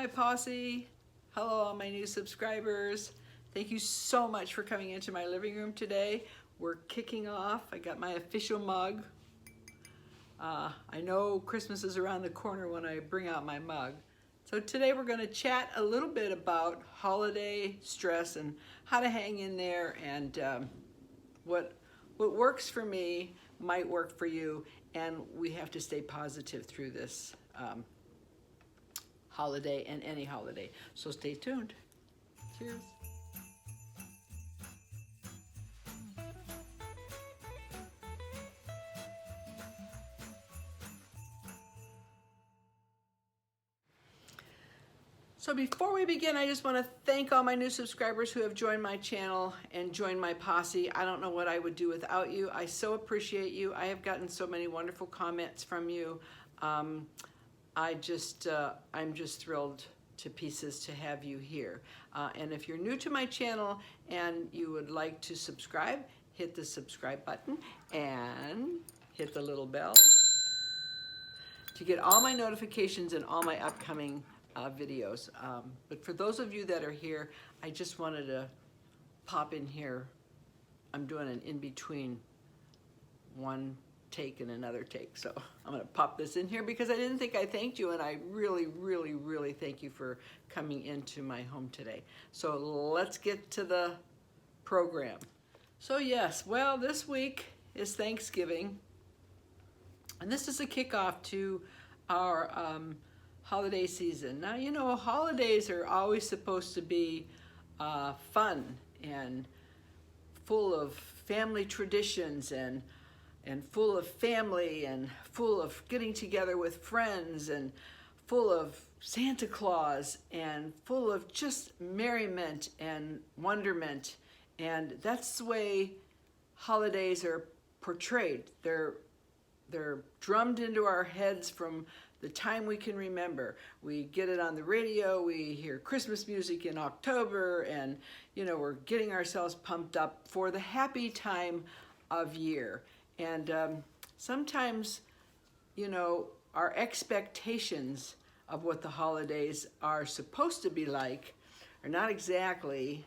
my posse. Hello, all my new subscribers. Thank you so much for coming into my living room today. We're kicking off. I got my official mug. I know Christmas is around the corner when I bring out my mug. So today we're going to chat a little bit about holiday stress and how to hang in there, and what works for me might work for you, and we have to stay positive through this holiday and any holiday. So stay tuned. Cheers. So before we begin, I just want to thank all my new subscribers who have joined my channel and joined my posse. I don't know what I would do without you. I so appreciate you. I have gotten so many wonderful comments from you. I'm just thrilled to pieces to have you here. And if you're new to my channel and you would like to subscribe, hit the subscribe button and hit the little bell to get all my notifications and all my upcoming videos. But for those of you that are here, I just wanted to pop in here. I'm doing an in-between one take and another take. So I'm gonna pop this in here because I didn't think I thanked you, and I really, really, really thank you for coming into my home today. So let's get to the program. So yes, well, this week is Thanksgiving, and this is a kickoff to our holiday season. Now, you know, holidays are always supposed to be fun and full of family traditions and full of family and full of getting together with friends and full of Santa Claus and full of just merriment and wonderment. And that's the way holidays are portrayed. They're drummed into our heads from the time we can remember. We get it on the radio, we hear Christmas music in October, and you know, we're getting ourselves pumped up for the happy time of year. And sometimes, you know, our expectations of what the holidays are supposed to be like are not exactly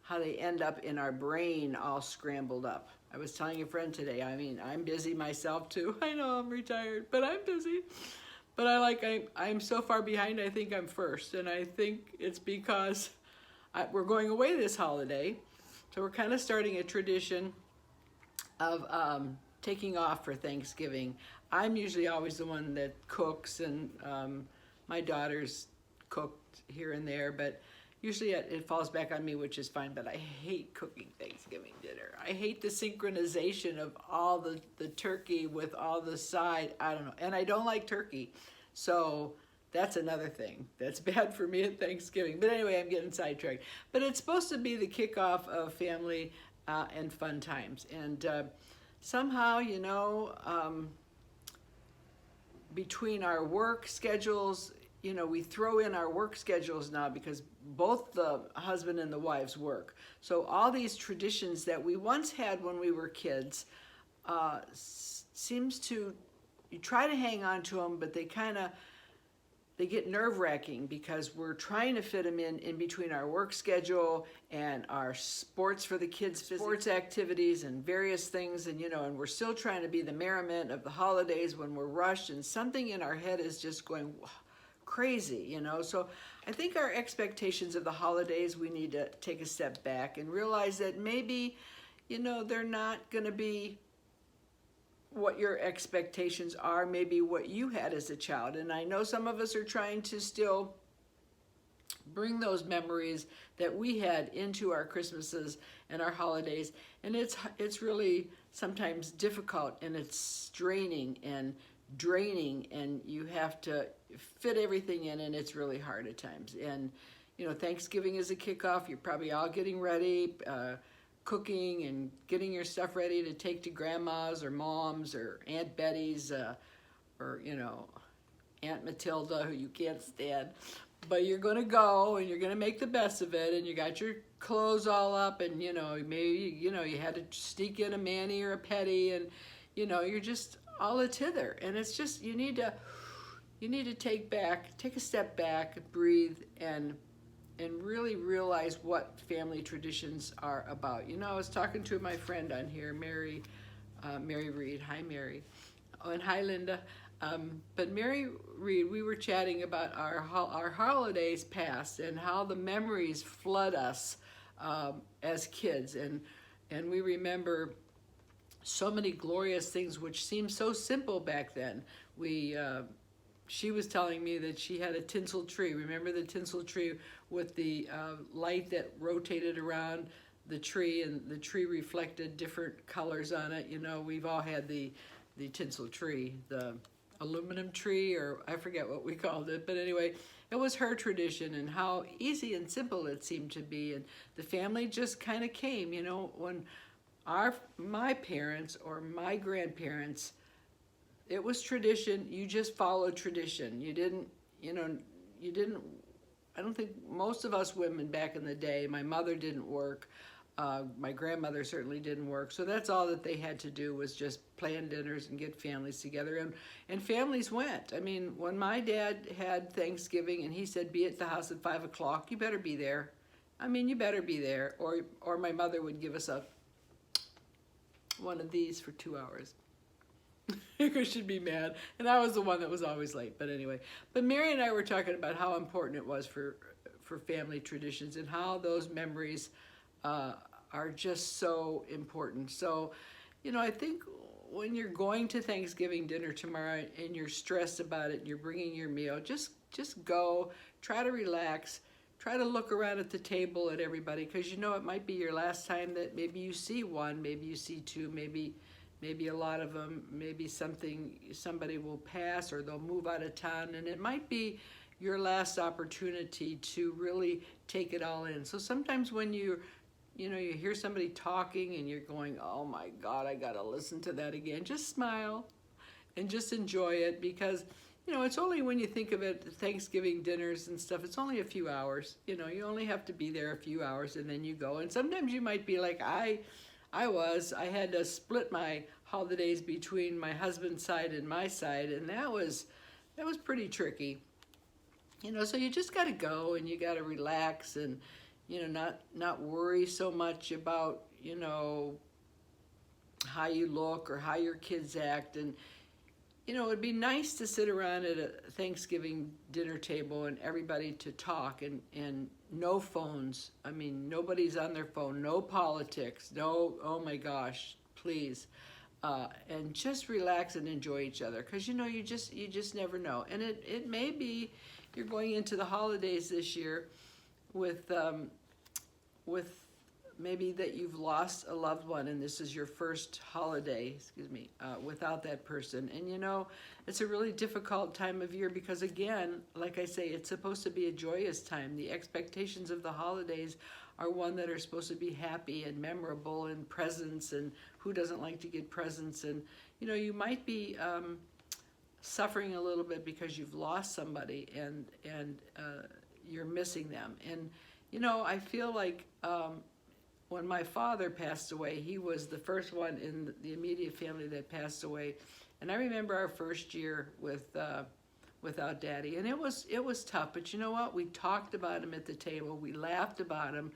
how they end up in our brain all scrambled up. I was telling a friend today, I mean, I'm busy myself too. I know I'm retired, but I'm busy. But I'm so far behind, I think I'm first. And I think it's because we're going away this holiday. So we're kind of starting a tradition of taking off for Thanksgiving. I'm usually always the one that cooks, and my daughters cooked here and there, but usually it falls back on me, which is fine, but I hate cooking Thanksgiving dinner. I hate the synchronization of all the turkey with all the side, I don't know, and I don't like turkey. So that's another thing that's bad for me at Thanksgiving. But anyway, I'm getting sidetracked. But it's supposed to be the kickoff of family and fun times. And somehow, you know, between our work schedules, you know, we throw in our work schedules now because both the husband and the wives work. So all these traditions that we once had when we were kids seems to, you try to hang on to them, but they get nerve-wracking because we're trying to fit them in between our work schedule and our sports for the kids, sports activities and various things, and you know, and we're still trying to be the merriment of the holidays when we're rushed, and something in our head is just going crazy, you know. So I think our expectations of the holidays, we need to take a step back and realize that maybe, you know, they're not going to be what your expectations are, maybe what you had as a child. And I know some of us are trying to still bring those memories that we had into our Christmases and our holidays, and it's really sometimes difficult, and it's straining and draining, and you have to fit everything in, and it's really hard at times. And you know, Thanksgiving is a kickoff. You're probably all getting ready, cooking and getting your stuff ready to take to grandma's or mom's or Aunt Betty's or you know, Aunt Matilda, who you can't stand. But you're gonna go and you're gonna make the best of it, and you got your clothes all up, and you know, maybe you know, you had to sneak in a mani or a petty, and you know, you're just all a tither. And it's just, you need to you need to take a step back, breathe, and really realize what family traditions are about. You know, I was talking to my friend on here, Mary Reed. Hi, Mary. Oh, and hi, Linda. But Mary Reed, we were chatting about our holidays past and how the memories flood us as kids, and we remember so many glorious things which seemed so simple back then. She was telling me that she had a tinsel tree. Remember the tinsel tree with the light that rotated around the tree, and the tree reflected different colors on it. You know, we've all had the tinsel tree, the aluminum tree, or I forget what we called it. But anyway, it was her tradition, and how easy and simple it seemed to be. And the family just kind of came, you know, when my parents or my grandparents, it was tradition. You just followed tradition. You didn't, I don't think most of us women back in the day, my mother didn't work. My grandmother certainly didn't work. So that's all that they had to do, was just plan dinners and get families together. And families went. I mean, when my dad had Thanksgiving and he said, be at the house at 5 o'clock, you better be there. I mean, you better be there. Or my mother would give us one of these for 2 hours. Because she'd be mad, and I was the one that was always late. But anyway, but Mary and I were talking about how important it was for family traditions, and how those memories are just so important. So, you know, I think when you're going to Thanksgiving dinner tomorrow and you're stressed about it and you're bringing your meal, just go, try to relax, try to look around at the table at everybody, because you know it might be your last time that maybe you see one, maybe you see two, maybe a lot of them, maybe somebody will pass or they'll move out of town, and it might be your last opportunity to really take it all in. So sometimes when you hear somebody talking and you're going, oh my God, I gotta listen to that again, just smile and just enjoy it, because you know, it's only, when you think of it, Thanksgiving dinners and stuff, it's only a few hours. You know, you only have to be there a few hours and then you go. And sometimes you might be like I had to split my holidays between my husband's side and my side, and that was pretty tricky. You know, so you just got to go and you got to relax, and you know, not worry so much about, you know, how you look or how your kids act. And you know, it'd be nice to sit around at a Thanksgiving dinner table and everybody to talk, and no phones. I mean, nobody's on their phone, no politics, no, oh my gosh, please. And just relax and enjoy each other, because you know, you just never know. And it may be you're going into the holidays this year with maybe that you've lost a loved one, and this is your first holiday, without that person. And you know, it's a really difficult time of year, because again, like I say, it's supposed to be a joyous time. The expectations of the holidays are one that are supposed to be happy and memorable, and presents, and who doesn't like to get presents? And you know, you might be suffering a little bit because you've lost somebody, and you're missing them. And you know, I feel like when my father passed away, he was the first one in the immediate family that passed away. And I remember our first year without Daddy, and it was tough. But you know what? We talked about him at the table. We laughed about him.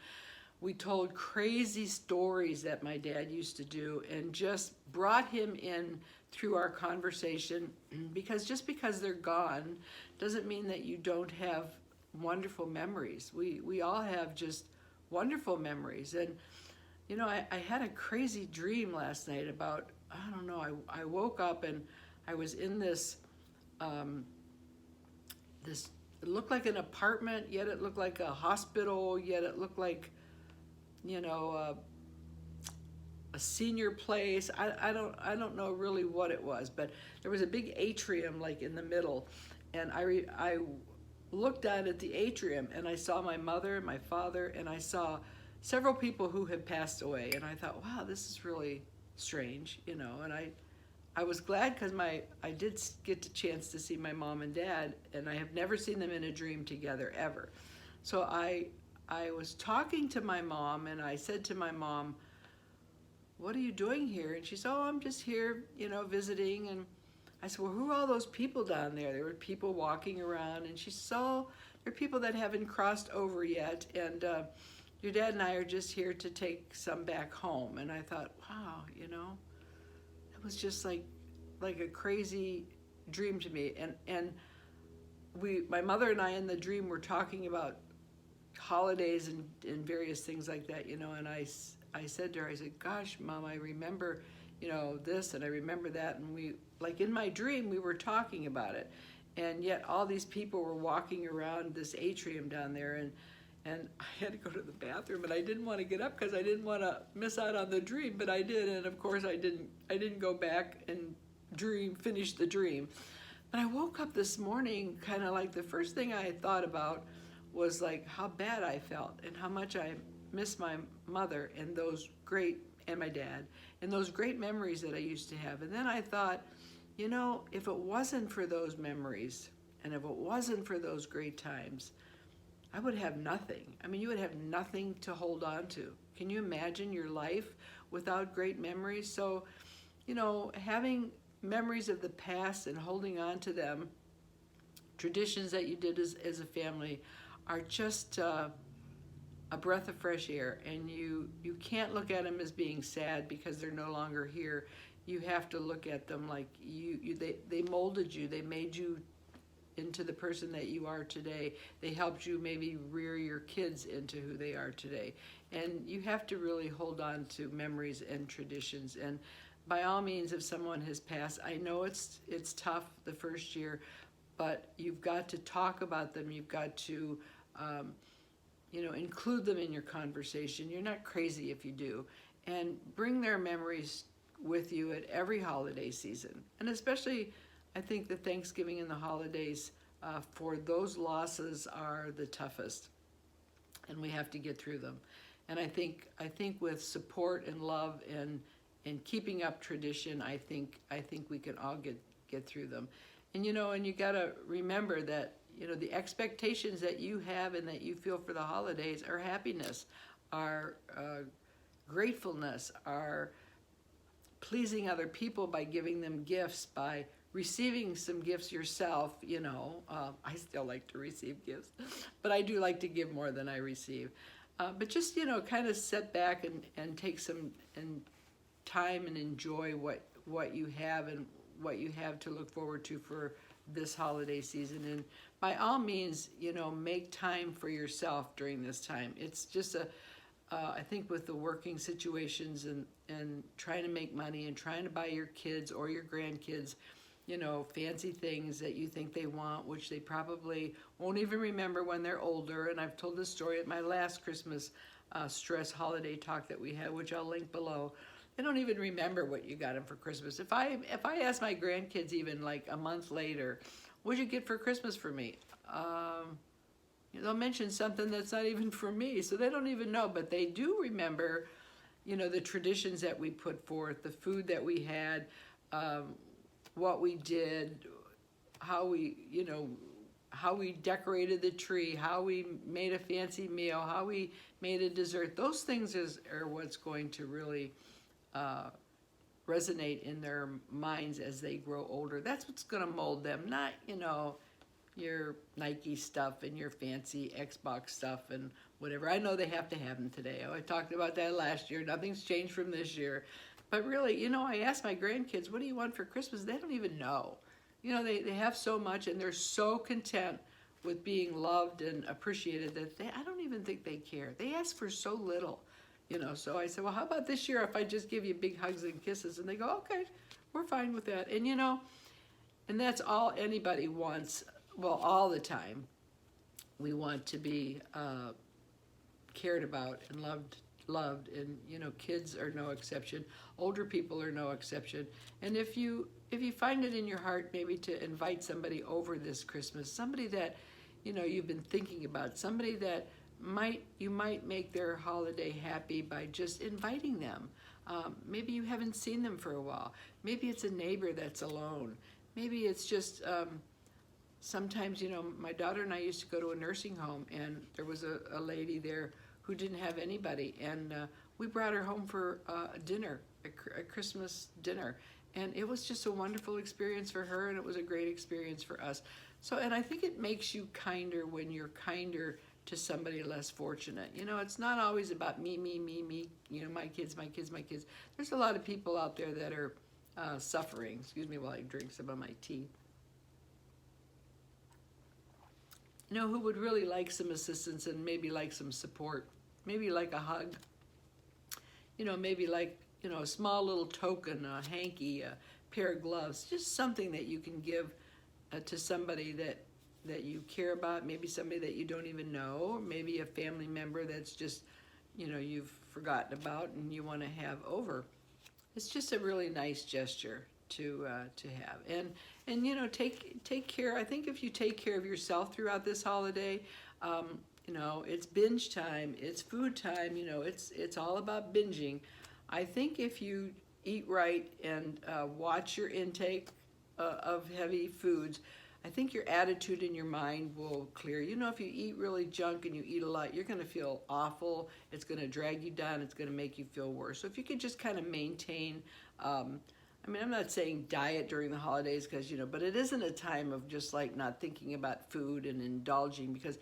We told crazy stories that my dad used to do, and just brought him in through our conversation. Because just because they're gone doesn't mean that you don't have wonderful memories. We all have just wonderful memories. And you know, I had a crazy dream last night about, I don't know, I woke up and I was in this it looked like an apartment, yet it looked like a hospital, yet it looked like, you know, a senior place. I don't know really what it was, but there was a big atrium like in the middle, and I looked out at the atrium and I saw my mother and my father, and I saw several people who had passed away, and I thought, wow, this is really strange, you know. And I was glad, because I did get the chance to see my mom and dad, and I have never seen them in a dream together ever. So I was talking to my mom, and I said to my mom, what are you doing here? And she said, oh, I'm just here, you know, visiting. And I said, well, who are all those people down there? There were people walking around, and she saw there are people that haven't crossed over yet, and your dad and I are just here to take some back home. And I thought, wow, you know, it was just like a crazy dream to me. And my mother and I in the dream were talking about holidays and various things like that, you know, and I said to her, I said, gosh, Mom, I remember, you know, this, and I remember that, and we, like in my dream, we were talking about it, and yet all these people were walking around this atrium down there, and I had to go to the bathroom, and I didn't want to get up because I didn't want to miss out on the dream, but I did, and of course I didn't go back and finish the dream. But I woke up this morning, kind of like the first thing I thought about was like how bad I felt and how much I miss my mother and my dad and those great memories that I used to have. And then I thought, you know, if it wasn't for those memories and if it wasn't for those great times, I would have nothing. I mean, you would have nothing to hold on to. Can you imagine your life without great memories? So, you know, having memories of the past and holding on to them, traditions that you did as a family, are just a breath of fresh air. And you can't look at them as being sad because they're no longer here. You have to look at them like they molded you. They made you into the person that you are today. They helped you maybe rear your kids into who they are today. And you have to really hold on to memories and traditions. And by all means, if someone has passed, I know it's tough the first year, but you've got to talk about them. You've got to, you know, include them in your conversation. You're not crazy if you do. And bring their memories with you at every holiday season. And especially, I think the Thanksgiving and the holidays for those losses are the toughest. And we have to get through them. And I think with support and love and keeping up tradition, I think we can all get through them. And you know, and you gotta remember that, you know, the expectations that you have and that you feel for the holidays are happiness, are gratefulness, are pleasing other people by giving them gifts, by receiving some gifts yourself. You know, I still like to receive gifts, but I do like to give more than I receive. But just, you know, kind of sit back and take some time and enjoy what you have and what you have to look forward to for this holiday season. And by all means, you know, make time for yourself during this time. It's just I think with the working situations and trying to make money and trying to buy your kids or your grandkids, you know, fancy things that you think they want, which they probably won't even remember when they're older. And I've told this story at my last Christmas stress holiday talk that we had, which I'll link below. They don't even remember what you got them for Christmas. If I ask my grandkids even like a month later, what'd you get for Christmas for me? They'll mention something that's not even for me, so they don't even know, but they do remember, you know, the traditions that we put forth, the food that we had, what we did, how we decorated the tree, how we made a fancy meal, how we made a dessert. Those things are what's going to really resonate in their minds as they grow older. That's what's going to mold them, not, you know, your Nike stuff and your fancy Xbox stuff and whatever. I know they have to have them today. I talked about that last year. Nothing's changed from this year. But really, you know, I asked my grandkids, what do you want for Christmas? They don't even know. You know, they have so much, and they're so content with being loved and appreciated that I don't even think they care. They ask for so little, you know. So I said, well, how about this year if I just give you big hugs and kisses? And they go, okay, we're fine with that. And, you know, and that's all anybody wants. Well, all the time, we want to be cared about and loved, and you know, kids are no exception. Older people are no exception. And if you find it in your heart maybe to invite somebody over this Christmas, somebody that, you know, you've been thinking about, somebody that you might make their holiday happy by just inviting them. Maybe you haven't seen them for a while. Maybe it's a neighbor that's alone. Maybe it's just sometimes, you know, my daughter and I used to go to a nursing home, and there was a lady there who didn't have anybody, and we brought her home for dinner, a Christmas dinner, And it was just a wonderful experience for her, and it was a great experience for us. So, and I think it makes you kinder when you're kinder to somebody less fortunate. You know, it's not always about me, me, me, me, you know, my kids, my kids, my kids. There's a lot of people out there that are suffering. Excuse me while I drink some of my tea. You know, who would really like some assistance and maybe like some support, maybe like a hug, you know, maybe like, you know, a small little token, a hanky, a pair of gloves, just something that you can give to somebody that you care about, maybe somebody that you don't even know, or maybe a family member that's just, you know, you've forgotten about and you want to have over. It's just a really nice gesture to have, and you know, take care. I think if you take care of yourself throughout this holiday, you know, it's binge time, it's food time. You know, it's all about binging. I think if you eat right and watch your intake of heavy foods, I think your attitude and your mind will clear. You know, if you eat really junk and you eat a lot, you're going to feel awful. It's going to drag you down. It's going to make you feel worse. So if you could just kind of maintain, I mean, I'm not saying diet during the holidays because, you know, but it isn't a time of just like not thinking about food and indulging, because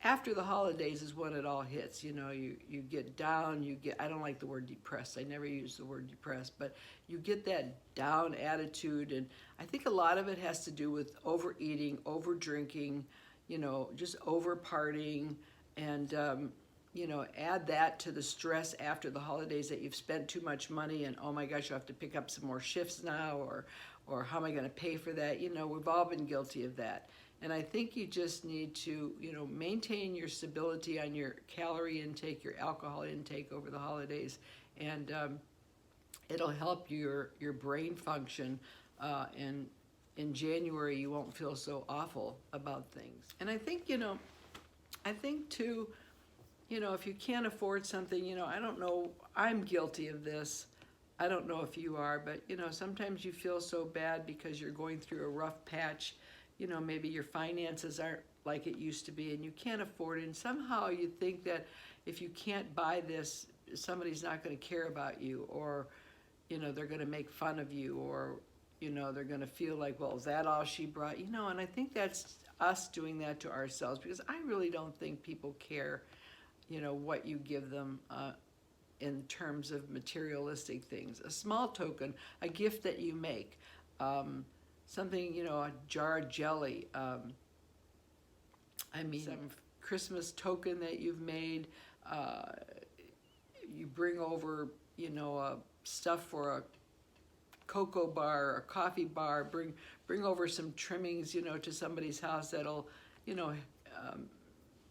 after the holidays is when it all hits. You know, you get down, you get, I don't like the word depressed. I never use the word depressed, but you get that down attitude. And I think a lot of it has to do with overeating, over drinking, you know, just over partying. And, you know, add that to the stress after the holidays that you've spent too much money and, oh my gosh, you have to pick up some more shifts now, or how am I going to pay for that? You know, we've all been guilty of that. And I think you just need to, you know, maintain your stability on your calorie intake, your alcohol intake over the holidays, and it'll help your brain function. And in January, you won't feel so awful about things. And I think, you know, I think too, you know, if you can't afford something, you know, I don't know, I'm guilty of this. I don't know if you are, but, you know, sometimes you feel so bad because you're going through a rough patch. You know, maybe your finances aren't like it used to be and you can't afford it. And somehow you think that if you can't buy this, somebody's not going to care about you, or, you know, they're going to make fun of you, or, you know, they're going to feel like, well, is that all she brought? You know, and I think that's us doing that to ourselves, because I really don't think people care, you know, what you give them in terms of materialistic things. A small token, a gift that you make, something, you know, a jar of jelly, I mean, some Christmas token that you've made, you bring over, you know, stuff for a cocoa bar or a coffee bar, bring over some trimmings, you know, to somebody's house that'll, you know,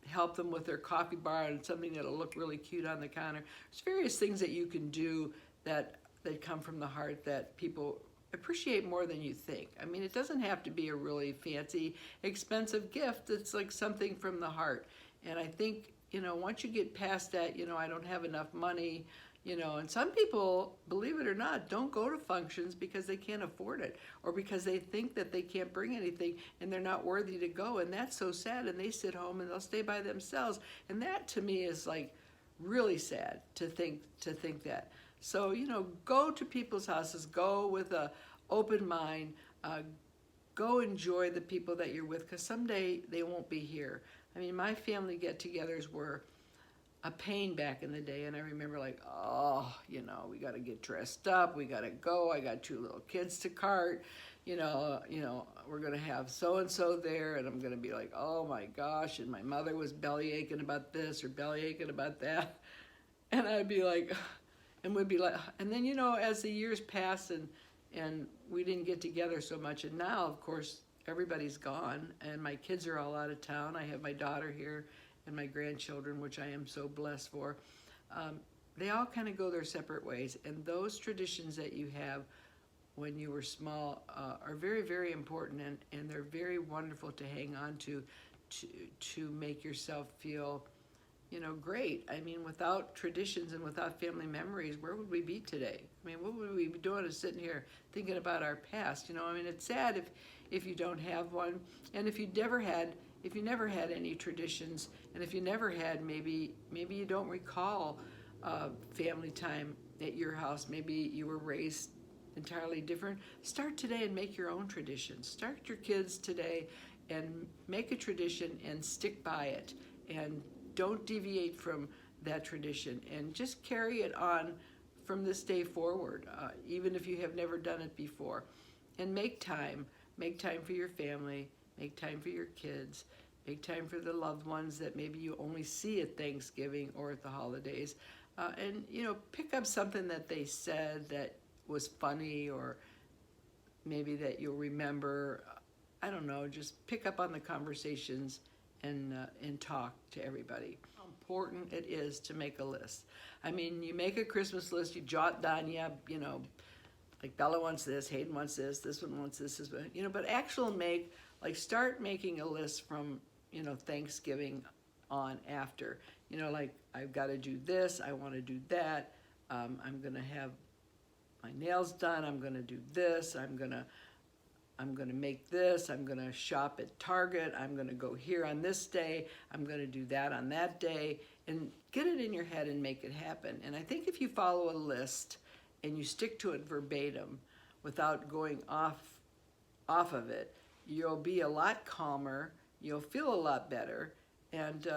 help them with their coffee bar, and something that'll look really cute on the counter. There's various things that you can do that come from the heart that people appreciate more than you think. I mean, it doesn't have to be a really fancy, expensive gift. It's like something from the heart. And I think, you know, once you get past that, you know, I don't have enough money, you know, and some people, believe it or not, don't go to functions because they can't afford it, or because they think that they can't bring anything and they're not worthy to go. And that's so sad. And they sit home and they'll stay by themselves. And that to me is like really sad to think that. So, you know, go to people's houses, go with a open mind, go enjoy the people that you're with, because someday they won't be here. I mean, my family get-togethers were a pain back in the day, and I remember like, oh, you know, we got to get dressed up, we got to go, I got 2 little kids to cart, you know, we're going to have so-and-so there, and I'm going to be like, oh my gosh, and my mother was belly aching about this or belly aching about that, and I'd be like, and we'd be like, and then, you know, as the years pass and we didn't get together so much, and now, of course, everybody's gone, and my kids are all out of town. I have my daughter here and my grandchildren, which I am so blessed for. They all kind of go their separate ways, and those traditions that you have when you were small are very, very important, and they're very wonderful to hang on to make yourself feel, you know, great. I mean, without traditions and without family memories, where would we be today? I mean, what would we be doing is sitting here thinking about our past? You know, I mean, it's sad if you don't have one, and if you never had any traditions, and if you never had, maybe you don't recall family time at your house. Maybe you were raised entirely different. Start today and make your own tradition. Start your kids today and make a tradition and stick by it. And don't deviate from that tradition, and just carry it on from this day forward, even if you have never done it before. And make time for your family, make time for your kids, make time for the loved ones that maybe you only see at Thanksgiving or at the holidays. And, you know, pick up something that they said that was funny, or maybe that you'll remember. I don't know, just pick up on the conversations and talk to everybody. How important it is to make a list. I mean, you make a Christmas list, you jot down, yeah, you know, like Bella wants this, Hayden wants this one wants this, you know, but start making a list from, you know, Thanksgiving on after. You know, like, I've got to do this, I want to do that, I'm going to have my nails done, I'm going to do this, I'm going to make this, I'm going to shop at Target, I'm going to go here on this day, I'm going to do that on that day, and get it in your head and make it happen. And I think if you follow a list and you stick to it verbatim without going off of it, you'll be a lot calmer, you'll feel a lot better, and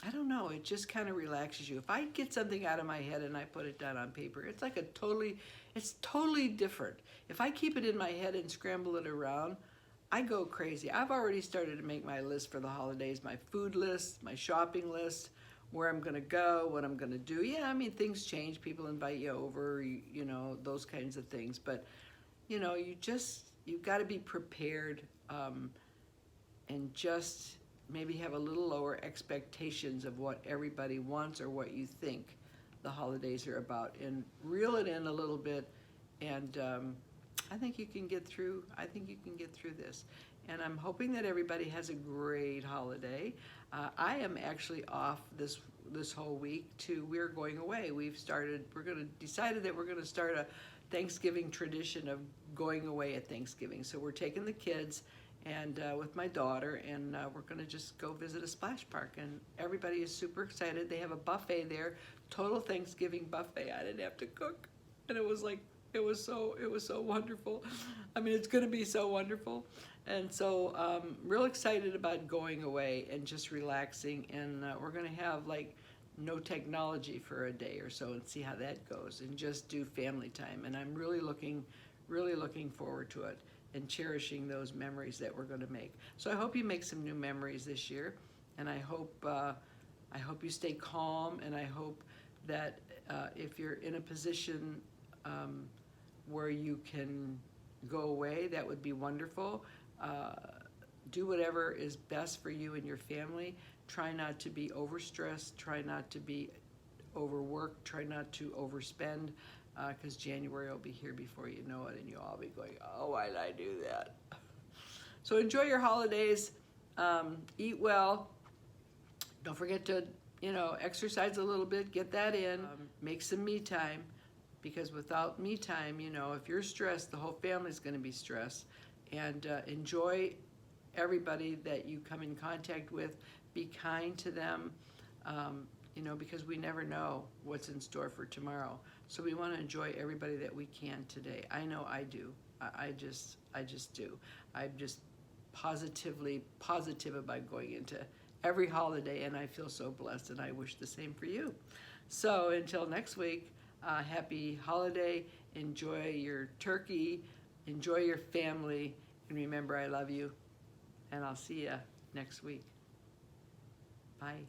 I don't know, it just kind of relaxes you. If I get something out of my head and I put it down on paper, it's like it's totally different. If I keep it in my head and scramble it around, I go crazy. I've already started to make my list for the holidays, my food list, my shopping list, where I'm gonna go, what I'm gonna do. Yeah, I mean, things change, people invite you over, you know, those kinds of things. But, you know, you've got to be prepared, and just maybe have a little lower expectations of what everybody wants or what you think the holidays are about, and reel it in a little bit. And I think you can get through this. And I'm hoping that everybody has a great holiday. I am actually off this whole week we're going away. Decided that we're gonna start a Thanksgiving tradition of going away at Thanksgiving. So we're taking the kids and with my daughter, and we're gonna just go visit a splash park, and everybody is super excited. They have a buffet there, total Thanksgiving buffet. I didn't have to cook, and it was so wonderful. I mean, it's gonna be so wonderful. And so real excited about going away and just relaxing, and we're gonna have like no technology for a day or so and see how that goes, and just do family time. And I'm really looking forward to it, and cherishing those memories that we're going to make. So I hope you make some new memories this year, and I hope you stay calm, and I hope that if you're in a position where you can go away, that would be wonderful. Do whatever is best for you and your family. Try not to be overstressed, try not to be overworked, try not to overspend, because January will be here before you know it, and you'll all be going, oh, why did I do that? So enjoy your holidays, eat well, don't forget to, you know, exercise a little bit, get that in, make some me time, because without me time, you know, if you're stressed, the whole family's going to be stressed. And enjoy everybody that you come in contact with, be kind to them, you know, because we never know what's in store for tomorrow. So we want to enjoy everybody that we can today. I know I do. I just do. I'm just positive about going into every holiday, and I feel so blessed, and I wish the same for you. So until next week, happy holiday. Enjoy your turkey. Enjoy your family. And remember, I love you. And I'll see you next week. Bye.